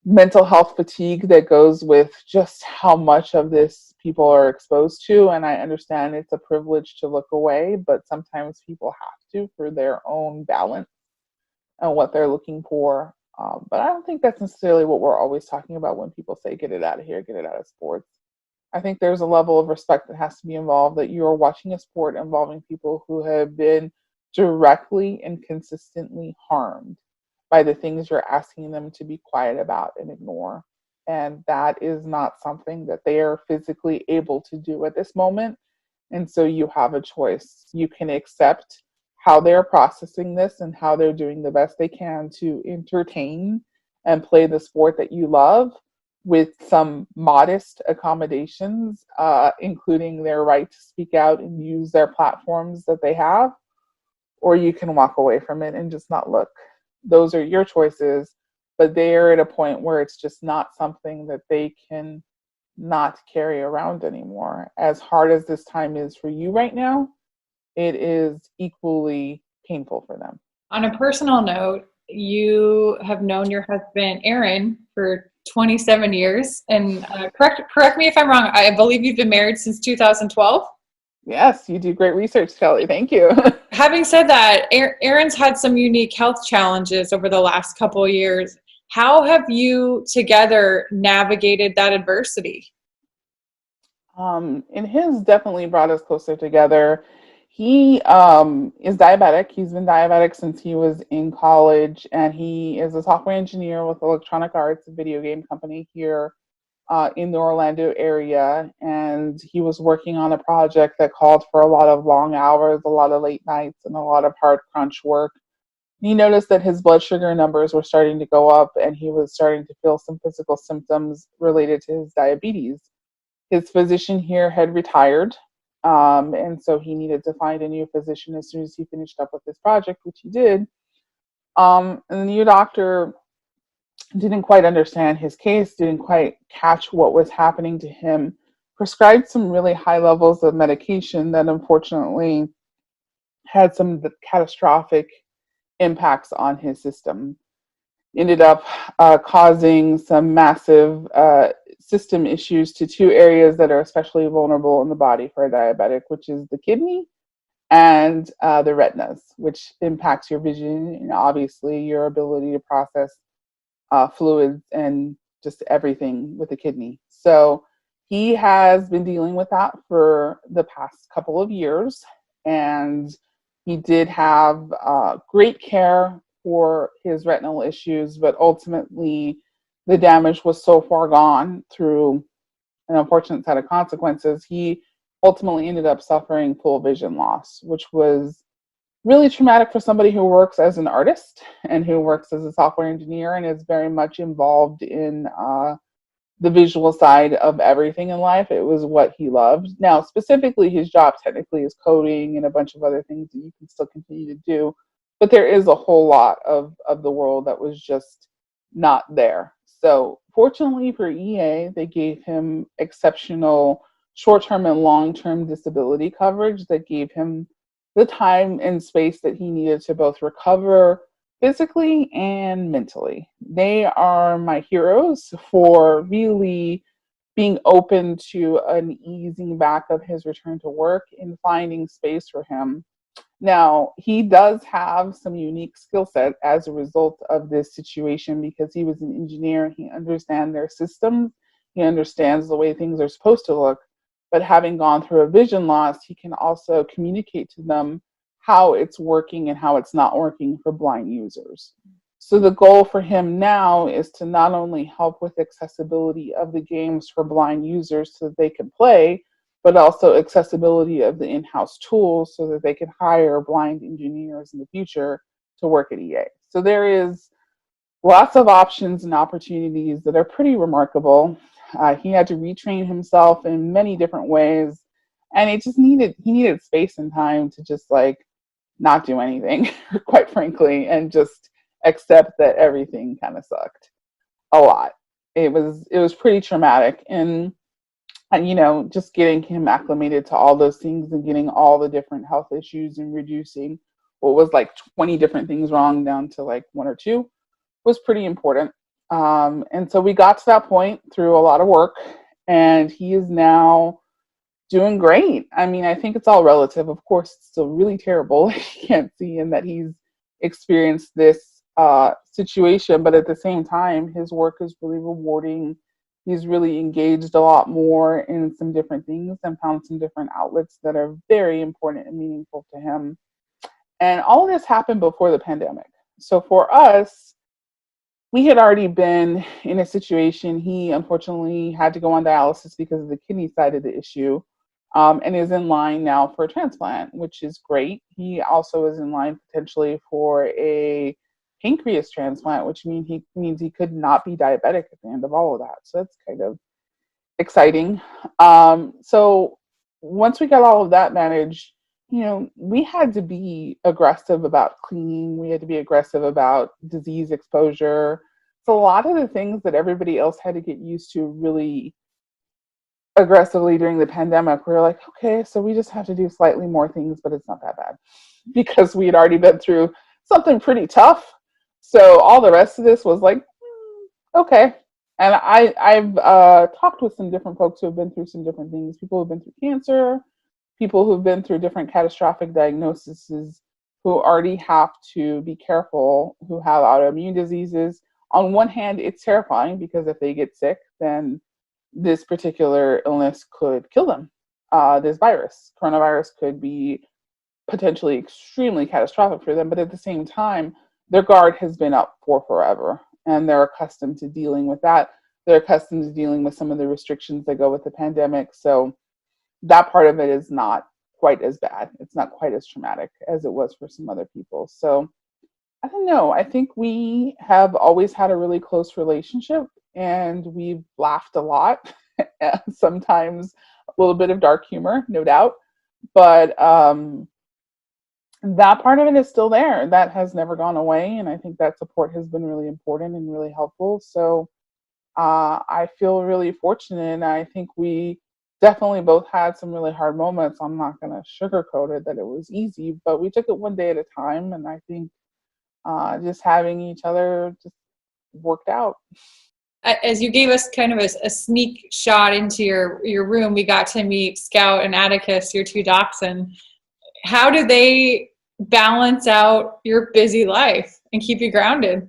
S2: mental health fatigue that goes with just how much of this people are exposed to. And I understand it's a privilege to look away, but sometimes people have to for their own balance and what they're looking for. But I don't think that's necessarily what we're always talking about when people say, get it out of here, get it out of sports. I think there's a level of respect that has to be involved, that you're watching a sport involving people who have been directly and consistently harmed by the things you're asking them to be quiet about and ignore. And that is not something that they are physically able to do at this moment. And so you have a choice. You can accept how they're processing this and how they're doing the best they can to entertain and play the sport that you love, with some modest accommodations, including their right to speak out and use their platforms that they have, or you can walk away from it and just not look. Those are your choices, but they are at a point where it's just not something that they can not carry around anymore. As hard as this time is for you right now, it is equally painful for them.
S1: On a personal note, you have known your husband, Aaron, for 27 years. And correct me if I'm wrong, I believe you've been married since 2012?
S2: Yes, you do great research, Kelly. Thank you.
S1: Having said that, Aaron's had some unique health challenges over the last couple of years. How have you together navigated that adversity?
S2: And his definitely brought us closer together. He is diabetic. He's been diabetic since he was in college, and he is a software engineer with Electronic Arts, a video game company here in the Orlando area. And he was working on a project that called for a lot of long hours, a lot of late nights, and a lot of hard crunch work. He noticed that his blood sugar numbers were starting to go up, and he was starting to feel some physical symptoms related to his diabetes. His physician here had retired, and so he needed to find a new physician as soon as he finished up with this project, which he did. And the new doctor didn't quite understand his case, didn't quite catch what was happening to him, prescribed some really high levels of medication that unfortunately had some catastrophic impacts on his system. Ended up causing some massive system issues to two areas that are especially vulnerable in the body for a diabetic, which is the kidney and the retinas, which impacts your vision and obviously your ability to process fluids and just everything with the kidney. So he has been dealing with that for the past couple of years, and he did have great care for his retinal issues, but ultimately the damage was so far gone through an unfortunate set of consequences. He ultimately ended up suffering full vision loss, which was really traumatic for somebody who works as an artist and who works as a software engineer and is very much involved in the visual side of everything in life. It was what he loved. Now, specifically, his job technically is coding and a bunch of other things that you can still continue to do. But there is a whole lot of the world that was just not there. So fortunately for EA, they gave him exceptional short-term and long-term disability coverage that gave him the time and space that he needed to both recover physically and mentally. They are my heroes for really being open to an easing back of his return to work and finding space for him. Now, he does have some unique skill set as a result of this situation because he was an engineer. He understands their systems. He understands the way things are supposed to look. But having gone through a vision loss, he can also communicate to them how it's working and how it's not working for blind users. So the goal for him now is to not only help with accessibility of the games for blind users so that they can play, but also accessibility of the in-house tools so that they can hire blind engineers in the future to work at EA. So there is lots of options and opportunities that are pretty remarkable. He had to retrain himself in many different ways, and he needed space and time to just like not do anything, quite frankly, and just accept that everything kind of sucked a lot. It was pretty traumatic, and just getting him acclimated to all those things and getting all the different health issues and reducing what was like 20 different things wrong down to like one or two was pretty important. And so we got to that point through a lot of work, and he is now doing great. I mean, I think it's all relative. Of course, it's still really terrible. You can't see, and that he's experienced this situation, but at the same time, his work is really rewarding. He's really engaged a lot more in some different things and found some different outlets that are very important and meaningful to him. And all of this happened before the pandemic. So for us, we had already been in a situation. He unfortunately had to go on dialysis because of the kidney side of the issue, and is in line now for a transplant, which is great. He also is in line potentially for a pancreas transplant, which means he could not be diabetic at the end of all of that. So that's kind of exciting. So once we got all of that managed, we had to be aggressive about cleaning. We had to be aggressive about disease exposure. So a lot of the things that everybody else had to get used to really aggressively during the pandemic, we were like, okay, so we just have to do slightly more things, but it's not that bad because we had already been through something pretty tough. So all the rest of this was like, okay. And I've talked with some different folks who have been through some different things. People who've been through cancer, people who've been through different catastrophic diagnoses, who already have to be careful, who have autoimmune diseases. On one hand, it's terrifying because if they get sick, then this particular illness could kill them. This virus, coronavirus, could be potentially extremely catastrophic for them, but at the same time, their guard has been up for forever, and they're accustomed to dealing with that. They're accustomed to dealing with some of the restrictions that go with the pandemic. So that part of it is not quite as bad. It's not quite as traumatic as it was for some other people. So I don't know. I think we have always had a really close relationship, and we've laughed a lot. Sometimes a little bit of dark humor, no doubt. But that part of it is still there. That has never gone away. And I think that support has been really important and really helpful. So I feel really fortunate. And I think we definitely both had some really hard moments. I'm not going to sugarcoat it that it was easy, but we took it one day at a time. And I think just having each other just worked out.
S1: As you gave us kind of a sneak shot into your room, we got to meet Scout and Atticus, your two dachshunds. How do they balance out your busy life and keep you grounded?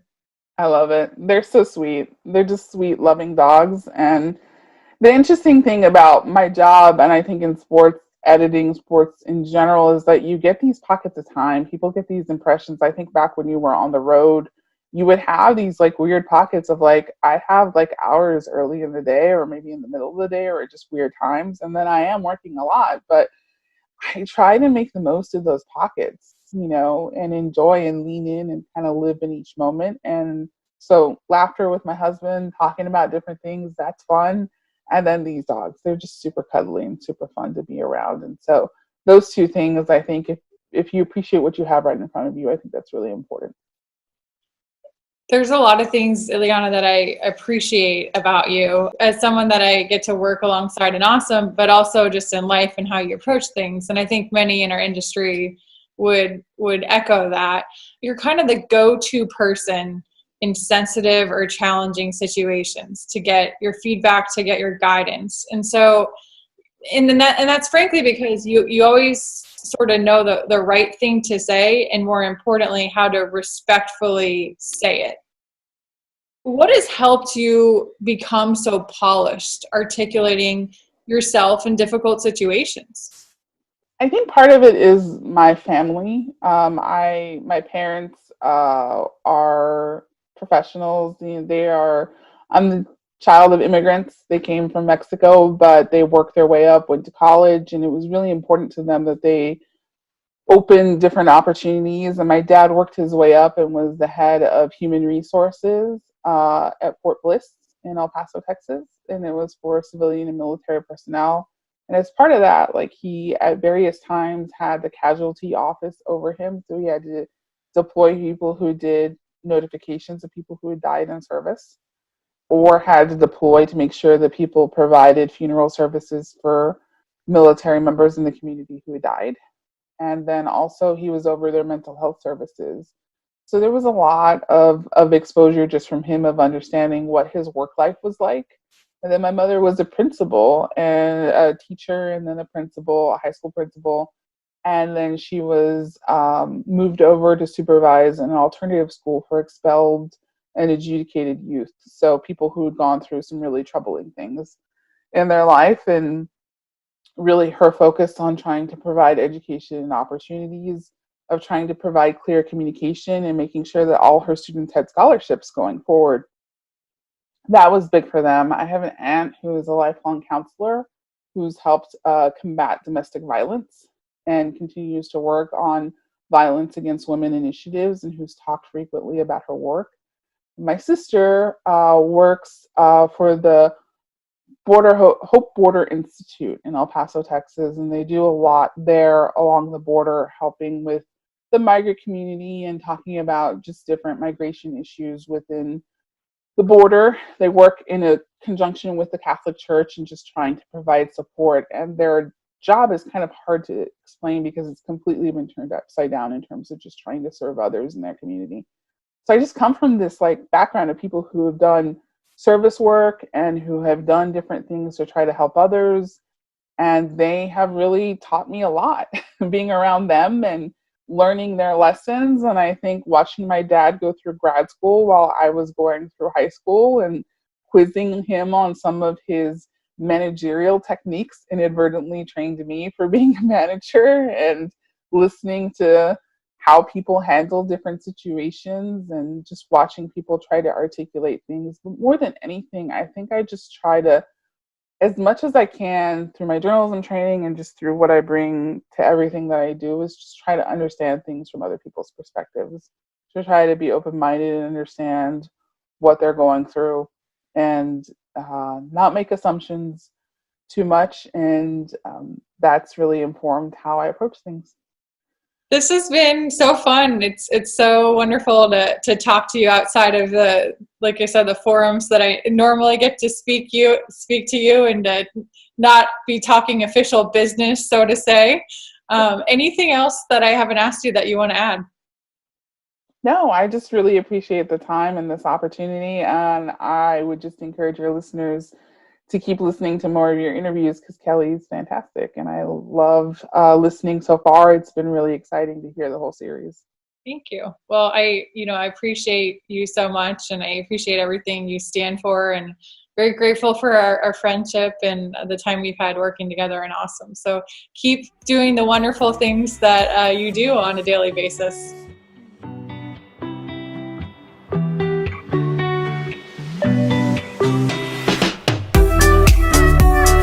S2: I love it. They're so sweet. They're just sweet, loving dogs. And the interesting thing about my job, and I think in sports, editing sports in general, is that you get these pockets of time. People get these impressions. I think back when you were on the road, you would have these like weird pockets of like, I have like hours early in the day or maybe in the middle of the day or just weird times. And then I am working a lot, but I try to make the most of those pockets, and enjoy and lean in and kind of live in each moment. And so laughter with my husband, talking about different things, that's fun. And then these dogs, they're just super cuddly and super fun to be around. And so those two things, I think if you appreciate what you have right in front of you, I think that's really important.
S1: There's a lot of things, Iliana, that I appreciate about you as someone that I get to work alongside and awesome, but also just in life and how you approach things. And I think many in our industry would echo that. You're kind of the go-to person in sensitive or challenging situations to get your feedback, to get your guidance. And so and that's frankly because you always sort of know the right thing to say, and more importantly, how to respectfully say it. What has helped you become so polished, articulating yourself in difficult situations?
S2: I think part of it is my family. My parents are professionals. They are. I'm the child of immigrants. They came from Mexico, but they worked their way up, went to college, and it was really important to them that they opened different opportunities. And my dad worked his way up and was the head of human resources at Fort Bliss in El Paso, Texas. And it was for civilian and military personnel. And as part of that, like, he at various times had the casualty office over him. So he had to deploy people who did notifications of people who had died in service, or had to deploy to make sure that people provided funeral services for military members in the community who had died. And then also he was over their mental health services. So there was a lot of exposure just from him of understanding what his work life was like. And then my mother was a principal and a teacher, and then a principal, a high school principal. And then she was moved over to supervise an alternative school for expelled and adjudicated youth. So people who had gone through some really troubling things in their life. And really her focus on trying to provide education and opportunities, of trying to provide clear communication and making sure that all her students had scholarships going forward. That was big for them. I have an aunt who is a lifelong counselor who's helped combat domestic violence and continues to work on violence against women initiatives, and who's talked frequently about her work. My sister works for the Hope Border Institute in El Paso, Texas, and they do a lot there along the border, helping with the migrant community and talking about just different migration issues within the border. They work in a conjunction with the Catholic Church and just trying to provide support. And their job is kind of hard to explain because it's completely been turned upside down in terms of just trying to serve others in their community. So I just come from this like background of people who have done service work and who have done different things to try to help others. And they have really taught me a lot being around them and learning their lessons. And I think watching my dad go through grad school while I was going through high school and quizzing him on some of his managerial techniques inadvertently trained me for being a manager, and listening to how people handle different situations and just watching people try to articulate things. But more than anything, I think I just try to, as much as I can through my journalism training and just through what I bring to everything that I do, is just try to understand things from other people's perspectives, to try to be open-minded and understand what they're going through, and not make assumptions too much. And that's really informed how I approach things.
S1: This has been so fun. It's so wonderful to talk to you outside of the, like I said, the forums that I normally get to speak to you, and to not be talking official business, so to say. Anything else that I haven't asked you that you want to add?
S2: No, I just really appreciate the time and this opportunity, and I would just encourage your listeners to keep listening to more of your interviews, because Kelly's fantastic, and I love listening so far. It's been really exciting to hear the whole series.
S1: Thank you. Well, I appreciate you so much, and I appreciate everything you stand for, and very grateful for our friendship and the time we've had working together, and awesome. So keep doing the wonderful things that you do on a daily basis.